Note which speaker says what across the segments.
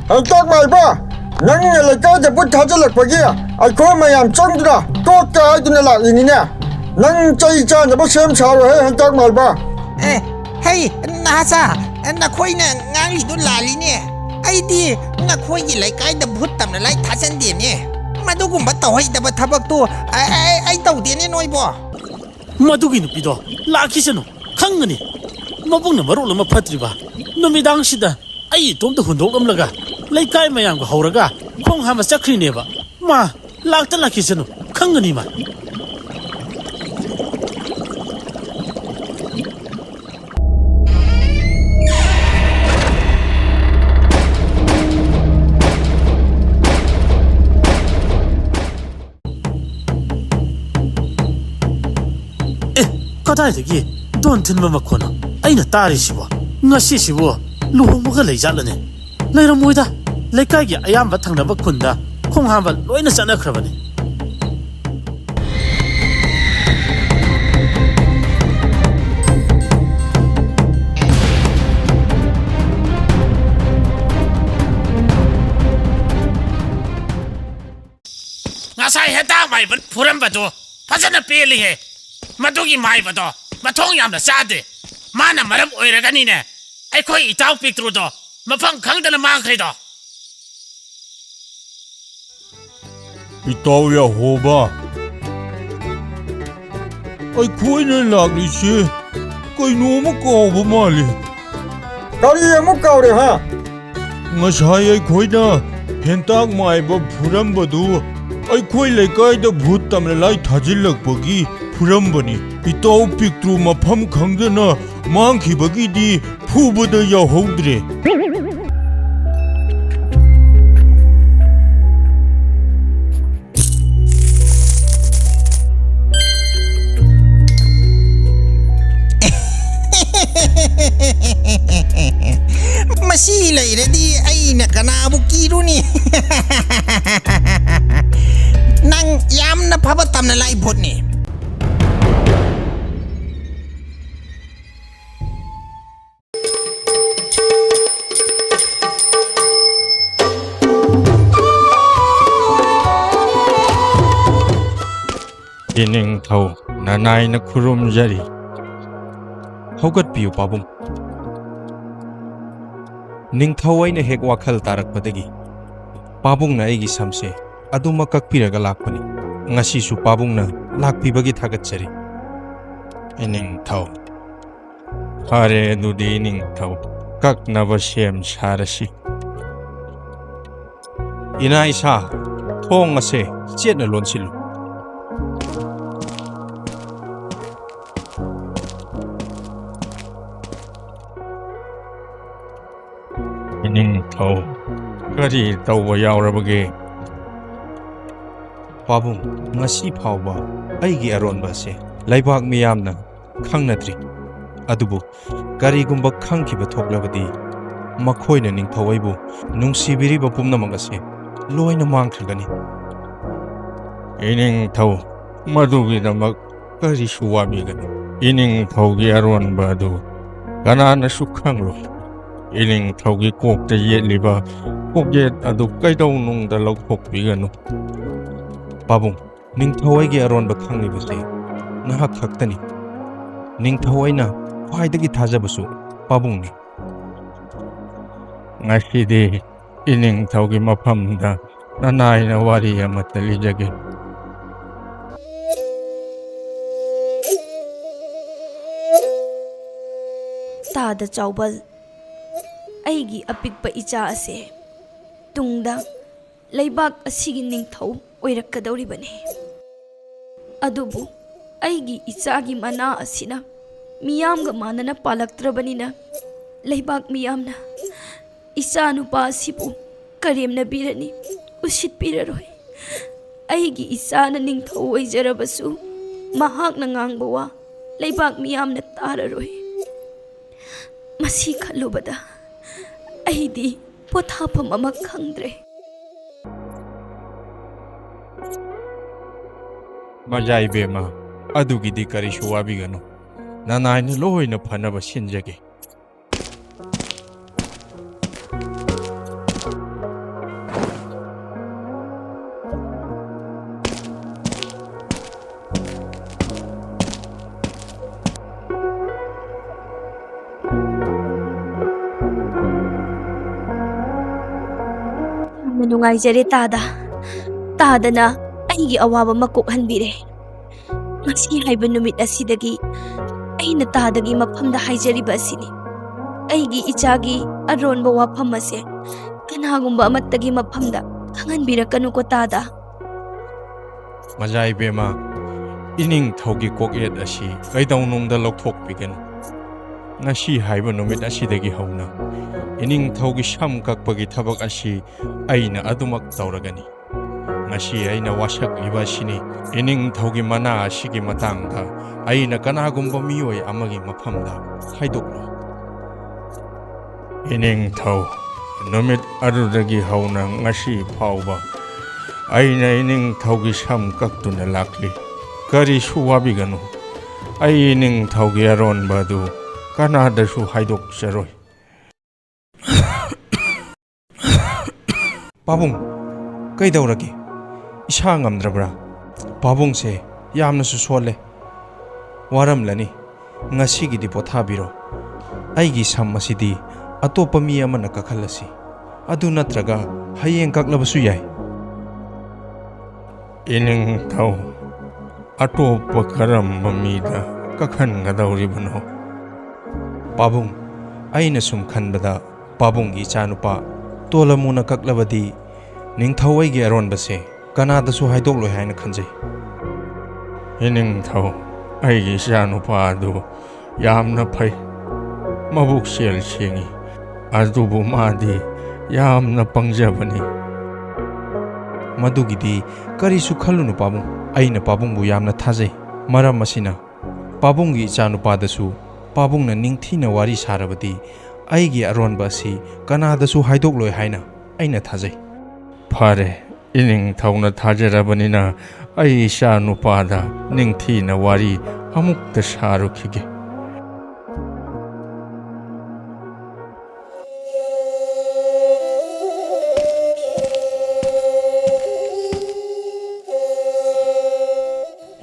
Speaker 1: ꯍꯟꯇꯛ ꯃꯥꯏꯕ ꯅꯪꯅ ꯂꯩꯀꯥꯏꯗ ꯕꯨꯠ ꯊꯥꯖꯤꯜꯂꯛꯄꯒꯤ ꯑꯩꯈꯣꯏ ꯃꯌꯥꯝ ꯆꯪꯗꯨꯅ ꯇꯣꯛꯀ ꯍꯥꯏꯗꯨꯅ ꯂꯥꯛꯏꯅꯤꯅꯦ ꯅꯪ ꯆꯩ ꯆꯥꯅꯕ ꯁꯦꯝ ꯁꯥꯔꯣꯍꯦ ꯍꯟꯇꯛ ꯃꯥꯏꯕ
Speaker 2: ꯍꯩ ꯅꯍꯥꯆꯥ ꯅꯈꯣꯏꯅ ꯉꯥꯡꯂꯤꯗꯨ ꯂꯥꯜꯂꯤꯅꯦ ꯑꯩꯗꯤ ꯅꯈꯣꯏꯒꯤ ꯂꯩꯀꯥꯏꯗ ꯚꯨꯠ ꯇꯝꯅ ꯂꯥꯏ ꯊꯥꯖꯟꯗꯦꯅꯦ ꯃꯗꯨꯒꯨꯝꯕ ꯇꯧꯍꯩꯗꯕ ꯊꯕꯛꯇꯨ ꯑꯩ ꯇꯧꯗꯦꯅꯦ ꯅꯣꯏꯕꯣ
Speaker 3: ꯃꯗꯨꯒꯤ ꯅꯨꯄꯤꯗꯣ ꯂꯥꯛꯈꯤꯁꯅꯨ ꯈꯪꯒꯅꯤ ꯃꯕꯨꯡꯅ ꯃꯔꯣꯜ ꯑꯃ ꯐꯠꯇ꯭ꯔꯤꯕ ꯅꯨꯃꯤꯗꯥꯡꯁꯤꯗ ꯑꯩ ꯏꯇꯣꯝꯇ ꯍꯨꯟꯗꯣꯛꯂꯝꯂꯒ ꯂꯩꯀꯥꯏ ꯃꯌꯥꯝꯒ ꯍꯧꯔꯒ ꯈꯣꯡ ꯍꯥꯝꯕ ꯆꯠꯈ꯭ꯔꯤꯅꯦꯕ ꯃꯥ ꯂꯥꯛꯈꯤꯁꯅꯨ ꯈꯪꯒꯅꯤ ꯃꯥ ꯀꯗꯥꯏꯗꯒꯤ ꯗꯣꯟ ꯊꯤꯟꯕ ꯃꯈꯣꯟꯅꯣ ꯑꯩꯅ ꯇꯥꯔꯤꯁꯤꯕꯣ ꯉꯁꯤꯁꯤꯕꯨ ꯂꯨꯍꯣꯡꯕꯒ ꯂꯩꯖꯥꯠꯂꯅꯦ ꯂꯩꯔꯝꯃꯣꯏꯗ ꯂꯩꯀꯥꯏꯒꯤ ꯑꯌꯥꯝꯕ ꯊꯪꯅꯕ ꯈꯨꯟꯗ ꯈꯣꯡ ꯍꯥꯝꯕ ꯂꯣꯏꯅ ꯆꯠꯅꯈ꯭ꯔꯕꯅꯤ
Speaker 4: ꯉꯁꯥꯏ ꯍꯦꯟꯇꯥꯛ ꯃꯥꯏꯕ ꯐꯨꯔꯝꯕꯗꯣ ꯐꯖꯅ ꯄꯦꯜꯂꯤꯍꯦ ꯃꯗꯨꯒꯤ ꯃꯥꯏꯕꯗꯣ ꯃꯊꯣꯡ ꯌꯥꯝꯅ ꯆꯥꯗꯦ ꯃꯥꯅ ꯃꯔꯝ ꯑꯣꯏꯔꯒꯅꯤꯅꯦ ꯑꯩꯈꯣꯏ ꯏꯇꯥꯎ ꯄꯤꯛꯇ꯭ꯔꯨꯗꯣ ꯃꯐꯝ ꯈꯪꯗꯅ ꯃꯥꯡꯈ꯭ꯔꯤꯗꯣ
Speaker 5: ꯏꯇꯥꯎ ꯌꯥꯍꯣꯕ ꯑꯩꯈꯣꯏꯅ ꯂꯥꯛꯂꯤꯁꯦ ꯀꯩꯅꯣꯝꯃ ꯀꯥꯎꯕ ꯃꯥꯜꯂꯤ
Speaker 1: ꯀꯔꯤ ꯑꯃꯨꯛ ꯀꯥꯎꯔꯦ ꯍꯥ
Speaker 5: ꯉꯁꯥꯏ ꯑꯩꯈꯣꯏꯅ ꯍꯦꯟꯇꯥꯛ ꯃꯥꯏꯕ ꯐꯨꯔꯝꯕꯗꯨ ꯑꯩꯈꯣꯏ ꯂꯩꯀꯥꯏꯗ ꯚꯨꯠ ꯇꯝꯅ ꯂꯥꯏ ꯊꯥꯖꯤꯜꯂꯛꯄꯒꯤ ꯐꯨꯔꯝꯕꯅꯤ ꯏꯇꯥꯎ ꯄꯤꯛꯇ꯭ꯔꯨ ꯃꯐꯝ ꯈꯪꯗꯅ ꯃꯥꯡꯈꯤꯕꯒꯤꯗꯤ ꯐꯨꯕꯗ ꯌꯥꯎꯍꯧꯗ꯭ꯔꯦ
Speaker 2: ꯃꯁꯤ ꯂꯩꯔꯗꯤ ꯑꯩꯅ ꯀꯅꯥꯕꯨ ꯀꯤꯔꯨꯅꯤ ꯅꯪ ꯌꯥꯝꯅ ꯐꯕ ꯇꯝꯅ ꯂꯥꯏ ꯚꯨꯠꯅꯤ
Speaker 5: ꯏꯅꯤꯡꯊꯧ ꯅꯅꯥꯏꯅ ꯈꯨꯔꯨꯝꯖꯔꯤ ꯍꯧꯒꯠꯄꯤꯌꯨ ꯄꯥꯕꯨꯡ ꯅꯤꯡꯊꯧ ꯑꯩꯅ ꯍꯦꯛ ꯋꯥꯈꯜ ꯇꯥꯔꯛꯄꯗꯒꯤ ꯄꯥꯕꯨꯡꯅ ꯑꯩꯒꯤ ꯁꯝꯁꯦ ꯑꯗꯨꯃꯛ ꯀꯛꯄꯤꯔꯒ ꯂꯥꯛꯄꯅꯤ ꯉꯁꯤꯁꯨ ꯄꯥꯕꯨꯡꯅ ꯂꯥꯛꯄꯤꯕꯒꯤ ꯊꯥꯒꯠꯆꯔꯤ ꯏꯅꯤꯡꯊꯧ ꯐꯔꯦ ꯑꯗꯨꯗꯤ ꯏꯅꯤꯡꯊꯧ ꯀꯛꯅꯕ ꯁꯦꯝ ꯁꯥꯔꯁꯤ ꯏꯅꯥ ꯏꯁꯥ ꯊꯣꯡ ꯑꯁꯦ ꯆꯦꯠꯅ ꯂꯣꯟꯁꯤꯜꯂꯨ ꯏꯅꯤꯡꯊꯧ ꯀꯔꯤ ꯇꯧꯕ ꯌꯥꯎꯔꯕꯒꯦ ꯄꯥꯕꯨꯡ ꯉꯁꯤ ꯐꯥꯎꯕ ꯑꯩꯒꯤ ꯑꯔꯣꯟꯕ ꯑꯁꯦ ꯂꯩꯕꯥꯛ ꯃꯤꯌꯥꯝꯅ ꯈꯪꯅꯗ꯭ꯔꯤ ꯑꯗꯨꯕꯨ ꯀꯔꯤꯒꯨꯝꯕ ꯈꯪꯈꯤꯕ ꯊꯣꯛꯂꯕꯗꯤ ꯃꯈꯣꯏꯅ ꯅꯤꯡꯊꯧ ꯑꯩꯕꯨ ꯅꯨꯡꯁꯤꯕꯤꯔꯤꯕ ꯄꯨꯝꯅꯃꯛ ꯑꯁꯦ ꯂꯣꯏꯅ ꯃꯥꯡꯈ꯭ꯔꯒꯅꯤ ꯏꯅꯤꯡꯊꯧ ꯃꯗꯨꯒꯤꯗꯃꯛ ꯀꯔꯤꯁꯨ ꯋꯥꯕꯤꯒꯅꯨ ꯏꯅꯤꯡꯊꯧꯒꯤ ꯑꯔꯣꯟꯕ ꯑꯗꯨ ꯀꯅꯥꯅꯁꯨ ꯈꯪꯂꯣꯏ ꯏꯅꯤꯡꯊꯧꯒꯤ ꯀꯣꯛꯇ ꯌꯦꯠꯂꯤꯕ ꯀꯣꯛꯌꯦꯠ ꯑꯗꯨ ꯀꯩꯗꯧꯅꯨꯡꯗ ꯂꯧꯊꯣꯛꯄꯤꯒꯅꯨ ꯄꯥꯕꯨꯡ ꯅꯤꯡꯊꯧ ꯑꯩꯒꯤ ꯑꯔꯣꯟꯕ ꯈꯪꯂꯤꯕꯁꯦ ꯅꯍꯥꯛ ꯈꯛꯇꯅꯤ ꯅꯤꯡꯊꯧ ꯑꯩꯅ ꯈ꯭ꯋꯥꯏꯗꯒꯤ ꯊꯥꯖꯕꯁꯨ ꯄꯥꯕꯨꯡꯅꯤ ꯉꯁꯤꯗꯤ ꯏꯅꯤꯡꯊꯧꯒꯤ ꯃꯐꯝꯗ ꯅꯅꯥꯏꯅ ꯋꯥꯔꯤ ꯑꯃꯠꯇ ꯂꯤꯖꯒꯦ
Speaker 6: ꯇꯥꯗ ꯆꯥꯎꯕꯜ ꯑꯩꯒꯤ ꯑꯄꯤꯛꯄ ꯏꯆꯥ ꯑꯁꯦ ꯇꯨꯡꯗ ꯂꯩꯕꯥꯛ ꯑꯁꯤꯒꯤ ꯅꯤꯡꯊꯧ ꯑꯣꯏꯔꯛꯀꯗꯧꯔꯤꯕꯅꯤ ꯑꯗꯨꯕꯨ ꯑꯩꯒꯤ ꯏꯆꯥꯒꯤ ꯃꯅꯥ ꯑꯁꯤꯅ ꯃꯤꯌꯥꯝꯒ ꯃꯥꯟꯅꯅ ꯄꯥꯜꯂꯛꯇ꯭ꯔꯕꯅꯤꯅ ꯂꯩꯕꯥꯛ ꯃꯤꯌꯥꯝꯅ ꯏꯆꯥ ꯅꯨꯄꯥ ꯑꯁꯤꯕꯨ ꯀꯔꯦꯝꯅꯕꯤꯔꯅꯤ ꯎꯁꯤꯠꯄꯤꯔꯔꯣꯏ ꯑꯩꯒꯤ ꯏꯆꯥꯅ ꯅꯤꯡꯊꯧ ꯑꯣꯏꯖꯔꯕꯁꯨ ꯃꯍꯥꯛꯅ ꯉꯥꯡꯕ ꯋꯥ ꯂꯩꯕꯥꯛ ꯃꯤꯌꯥꯝꯅ ꯇꯥꯔꯔꯣꯏ ꯃꯁꯤ ꯈꯜꯂꯨꯕꯗ ꯑꯩꯗꯤ ꯄꯣꯊꯥꯐꯝ ꯑꯃ ꯈꯪꯗ꯭ꯔꯦ
Speaker 5: ꯃꯖꯥ ꯏꯕꯦꯝꯃ ꯑꯗꯨꯒꯤꯗꯤ ꯀꯔꯤꯁꯨ ꯋꯥꯕꯤꯒꯅꯨ ꯅꯅꯥꯏꯅ ꯂꯣꯏꯅ ꯐꯅꯕ ꯁꯤꯟꯖꯒꯦ
Speaker 6: ꯌꯥꯝꯅ ꯅꯨꯡꯉꯥꯏꯖꯔꯦ ꯇꯥꯗꯅ ꯑꯩꯒꯤ ꯑꯋꯥꯕ ꯃꯀꯣꯛꯍꯟꯕꯤꯔꯦ ꯉꯁꯤ ꯍꯥꯏꯕ ꯅꯨꯃꯤꯠ ꯑꯁꯤꯗꯒꯤ ꯑꯩꯅ ꯇꯥꯗꯒꯤ ꯃꯐꯝꯗ ꯍꯥꯏꯖꯔꯤꯕ ꯑꯁꯤꯅꯤ ꯑꯩꯒꯤ ꯏꯆꯥꯒꯤ ꯑꯔꯣꯟꯕ ꯋꯥꯐꯝ ꯑꯁꯦ ꯀꯅꯥꯒꯨꯝꯕ ꯑꯃꯠꯇꯒꯤ ꯃꯐꯝꯗ ꯈꯪꯍꯟꯕꯤꯔꯛꯀꯅꯨꯀꯣ ꯇꯥꯗ
Speaker 5: ꯃꯖꯥꯏꯕꯦꯝꯃ ꯏꯅꯤꯡꯊꯧꯒꯤ ꯀꯣꯛꯌꯦꯠ ꯑꯁꯤ ꯀꯩꯗꯧꯅꯨꯡꯗ ꯂꯧꯊꯣꯛꯄꯤꯒꯅꯨ ngasi haiba numit asidagi hauna iningthaugi sam kakpagi thabak asi aina adumak tauragani ngasi aina wasak liba sini iningthaugi mana asigi matangda aina kanagumba mioi amagi maphamda haidoklo iningthau numit adudagi hauna ngasi phauba aina iningthaugi sam kaktuna lakli kari suwabiganu ai iningthaugi aronba du Kanadasu haidok seroi. Pabung, kay daw ragi? Isa ngamdrabra. Pabung se, yam na suswale. Waram lani, nga sige di pothabiro. Ay gisam masidi, ato pamiya man nakakalasi. Adu natraga, hayeng kaklabasu yay. Ining tau, ato pakaram mamida, kakhan nga daw ribano. Pabung, ay nasum khanbada Pabung gi chanupa tolamuna kaklabadi ningthawai gi aron base kanada su haidok loi haina khanjai iningthaw ai gi chanupa adu yamna phai mabuk sel sengi adubu madi yamna pangjabani madugidi kari su khalunu Pabung aina Pabung bu yamna thajai maram asina Pabung gi chanupa dasu Pabung na ningthina wari sarabadi aigi aronba si kanada su haidok loi haina aina thajai phare ining thauna thajarabani na ai sha nupada ningthina wari amukta sarukhige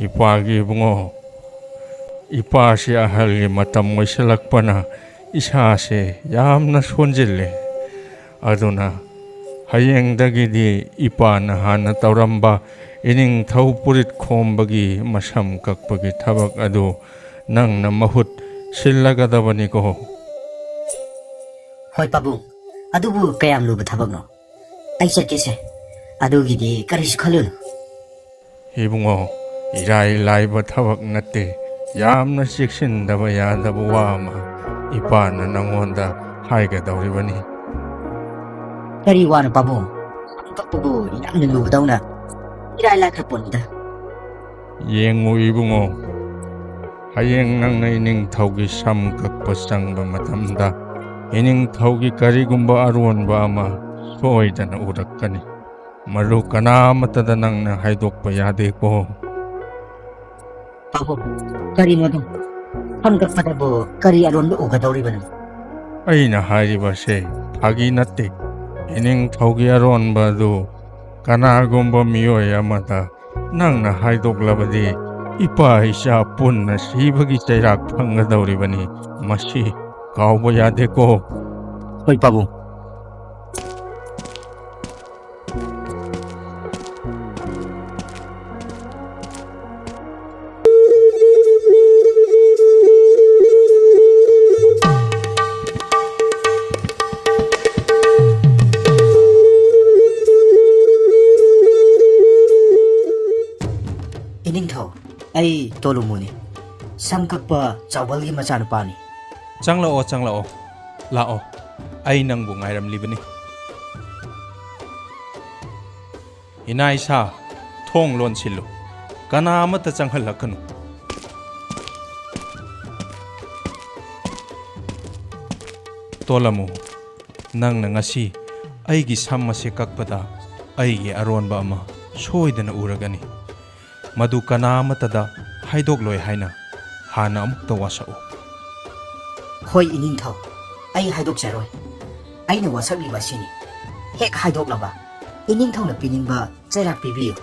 Speaker 5: ipagi bungo Ipa si ahal gi matam moy salakpana isa se yamna sonjille aduna hayeng dagi di ipa na hana tauramba ining thau purit khombagi masam kakpagi thabak adu nang na mahut sillaga dabani ko
Speaker 7: Hoy Pabung adubu kayam luba thabak no ai chatkese adugi di karish khalun
Speaker 5: ibungo irai laiba thabak natte yamna section daba yadaba wama ipana nangonda haiga dauribani
Speaker 7: Kari wana Pabung Kapugu yamna luba dauna irai la kraponda
Speaker 5: yengu ibungo hayeng nang na ining thaugi sam kakpa sangba matamda ining thaugi karigumba aronba ama soidana urakkani maru kanamatada nang na haidokpa yade ko
Speaker 7: Pabung kari mo dong hanggang padabu kari aron lo ugadawri ba nang
Speaker 5: aina hairiba se phagi natte ining thaugi aronba du kanagumba mioi amata nang na haidoklabadi ipa isa punna sibagi chairak phangadawribani masi kauba yade ko
Speaker 7: Hoy Pabung Iningthau ai tolumuni samkakpa chawalgi machanupani
Speaker 5: changlao lao ai nangbu ngairam libani inai sa thong lon silu kana amata changhal lakanu tolamu nang na ngasi aigi sammase kakpada aigi aronba ama soidana uragani madu kana amatada haidok loi haina hana amukta wasau
Speaker 7: Hoy iningthau ai haidok charoi aina wasakli basini hek haidok laba iningthau na piningba chairak pibiyo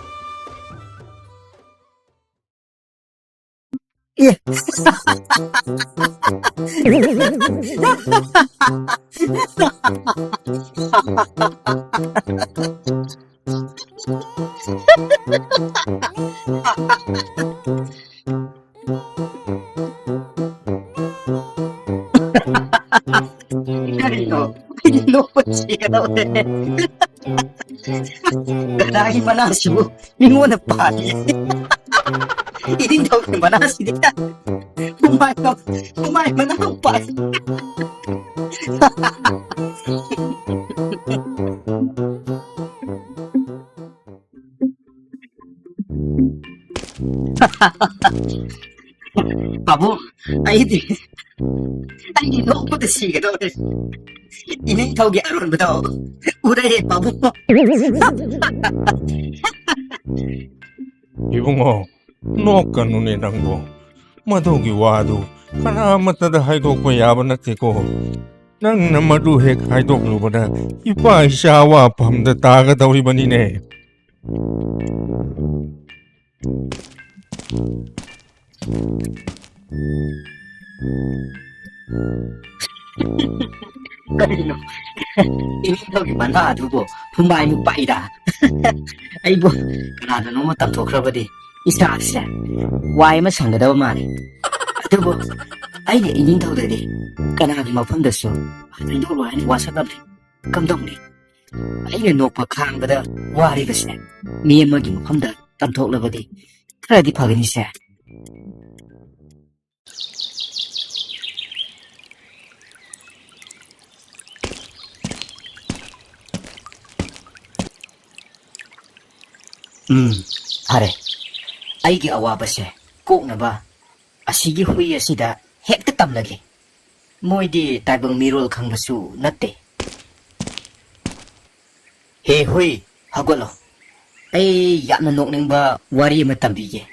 Speaker 7: 예. Ganito, pinupusiya daw eh. Dahil manasyo, minuna pa niya. Hindi daw manasyo niya. Kumain manang pa. Babu, ay di pinupusiya daw eh. Inintawag aron ba daw? Uray, babu.
Speaker 5: Ibungo, no kanunin ang bo. Madugi wado, kanamat na haydok pa yaban at ko. Nang namaduhek haydok lupa na, ipa isyawa pamda taga daw iba nine.
Speaker 7: Kanino? Inintawag na adubo, humain mo pa ida. Ay bo, kanado nung mataptokrabadi. Isa siya. Why masangga daw mani? Adubo, ay di inintawag na di. Kanado mapamdaso. Ay doon wala ni wasak na di. Kamdong di. Ay nga nopakang bada wari ba siya. Niya magi mapamda tamtokrabadi. Kaya di pagani siya. Pare, aigi awaba siya. Kok na ba? Asigi hui asida hekta tamlagi. Mo'y tagbang mirol kang basu nate. He hui, hagwalo. Ay yak na nokning ba wari matambige.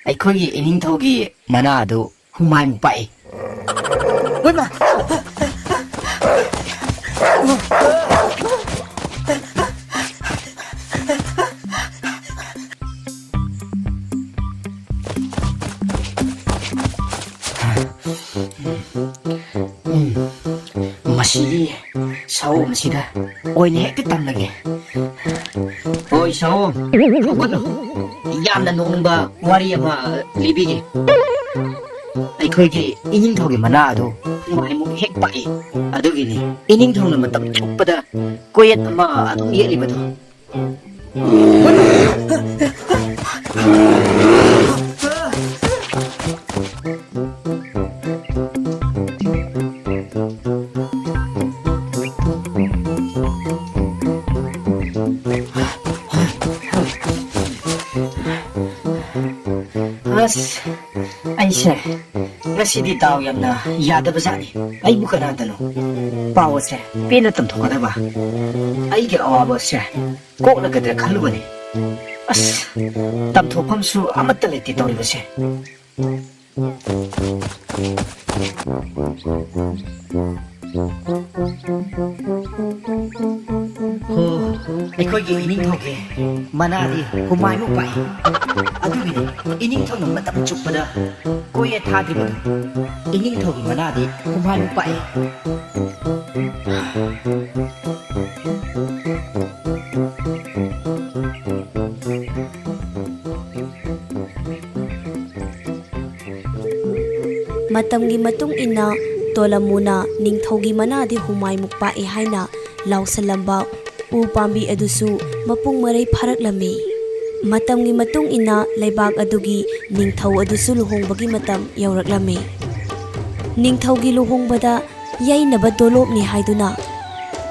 Speaker 7: Ay ko'y ining tawgi manado humay mo pa eh. Uy ma! Masi, saom sida. Oy, hekta tamlagi. Oy, saom. Hagwalo. Yam na nokning ba wari ama libige. Ay ko'y ining tawgi manado humay mo hek pa eh. Adugini, ining taw na matapchok pa da. Kuyat ama atong iyali ba to? Mas, ay siya. Kasi di tao yam na yada ba sani? Ay bukan na tanong. Bawa siya, pinatamto ka na ba? Ay ginawa ba siya? Kok nagadra kaluan eh. As, tamto pang su amat talit ito rin ba siya? Ay ko'y ining tawag eh. Manali, humay mo pa eh. Adugini, ining tawag ng matapachok pa na. Kuya tadi ba? Ining tawag manali, humay mo pa eh.
Speaker 6: Matamgi matong ina, tola muna ningthawgi manadi humay mukpa e haina lausalamba u pambi adusu mapung maray pharaklami. Matamgi matong ina laibag adugi ningthaw adusu luhongbagi matam yawraklami. Ningthawgi luhongbada yainaba dolop ni haiduna.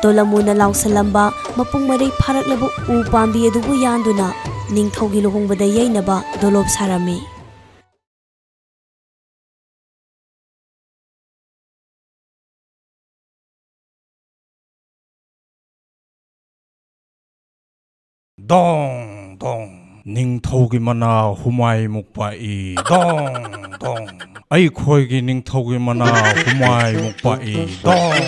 Speaker 6: Tola muna lausalamba mapung maray pharaklabu u pambi adubu yanduna ningthawgi luhongbada yainaba dolop sarami.
Speaker 5: Dong dong ning thawgi mana humay mukpai dong dong ay khoygi ning thawgi mana humay mukpai dong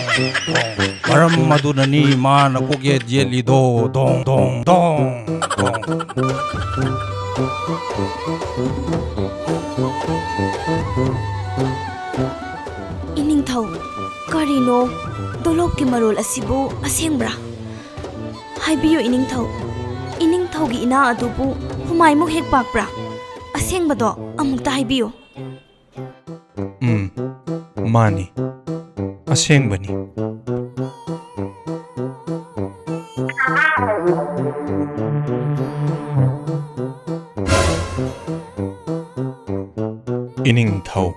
Speaker 5: dong maram maduna ni mana kokye jeli do dong dong dong dong
Speaker 6: ꯏꯅꯤꯡꯊꯧ ꯀꯔꯤꯅꯣ ꯗꯣꯂꯣꯞꯀꯤ ꯃꯔꯣꯜ ꯑꯁꯤꯕꯨ ꯑꯁꯦꯡꯕ꯭ꯔꯥ ꯍꯥꯏꯕꯤꯌꯨ ꯏꯅꯤꯡꯊꯧ ꯏꯅꯤꯡꯊꯧꯒꯤ ꯏꯅꯥ ꯑꯗꯨꯕꯨ ꯍꯨꯃꯥꯏꯃꯨꯛ ꯍꯦꯛ ꯄꯥꯛꯄ꯭ꯔꯥ ꯑꯁꯦꯡꯕꯗꯣ ꯑꯃꯨꯛꯇ ꯍꯥꯏꯕꯤꯌꯨ
Speaker 5: ꯃꯥꯅꯤ ꯑꯁꯦꯡꯕꯅꯤ ꯏꯅꯤꯡꯊꯧ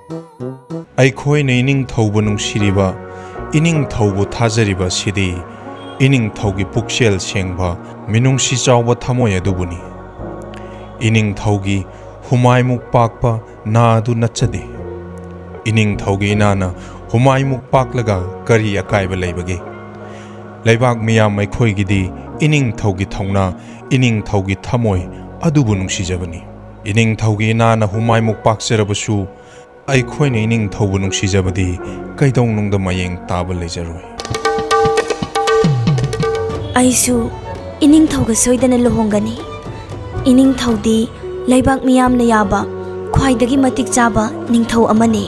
Speaker 5: ꯑꯩꯈꯣꯏꯅ ꯏꯅꯤꯡꯊꯧꯕꯨ ꯅꯨꯡꯁꯤꯔꯤꯕ ꯏꯅꯤꯡꯊꯧꯕꯨ ꯊꯥꯖꯔꯤꯕ ꯑꯁꯤꯗꯤ ꯏꯅꯤꯡꯊꯧꯒꯤ ꯄꯨꯛꯆꯦꯜ ꯁꯦꯡꯕ ꯃꯤꯅꯨꯡꯁꯤ ꯆꯥꯎꯕ ꯊꯃꯣꯏ ꯑꯗꯨꯕꯨꯅꯤ ꯏꯅꯤꯡꯊꯧꯒꯤ ꯍꯨꯃꯥꯏꯃꯨꯛ ꯄꯥꯛꯄ ꯅꯥ ꯑꯗꯨ ꯅꯠꯆꯗꯦ ꯏꯅꯤꯡꯊꯧꯒꯤ ꯏꯅꯥꯅ ꯍꯨꯃꯥꯏꯃꯨꯛ ꯄꯥꯛꯂꯒ ꯀꯔꯤ ꯑꯀꯥꯏꯕ ꯂꯩꯕꯒꯦ ꯂꯩꯕꯥꯛ ꯃꯤꯌꯥꯝ ꯑꯩꯈꯣꯏꯒꯤꯗꯤ ꯏꯅꯤꯡꯊꯧꯒꯤ ꯊꯧꯅꯥ ꯏꯅꯤꯡꯊꯧꯒꯤ ꯊꯃꯣꯏ ꯑꯗꯨꯕꯨ ꯅꯨꯡꯁꯤꯖꯕꯅꯤ ꯏꯅꯤꯡꯊꯧꯒꯤ ꯏꯅꯥꯅ ꯍꯨꯃꯥꯏꯃꯨꯛ ꯄꯥꯛꯆꯔꯕꯁꯨ ꯑꯩꯈꯣꯏꯅ ꯏꯅꯤꯡꯊꯧꯕꯨ ꯅꯨꯡꯁꯤꯖꯕꯗꯤ ꯀꯩꯗꯧꯅꯨꯡꯗ ꯃꯌꯦꯡ ꯇꯥꯕ ꯂꯩꯖꯔꯣꯏ
Speaker 6: ꯑꯩꯁꯨ ꯏꯅꯤꯡꯊꯧꯒ ꯁꯣꯏꯗꯅ ꯂꯨꯍꯣꯡꯒꯅꯤ ꯏꯅꯤꯡꯊꯧꯗꯤ ꯂꯩꯕꯥꯛ ꯃꯤꯌꯥꯝꯅ ꯌꯥꯕ ꯈ꯭ꯋꯥꯏꯗꯒꯤ ꯃꯇꯤꯛ ꯆꯥꯕ ꯅꯤꯡꯊꯧ ꯑꯃꯅꯤ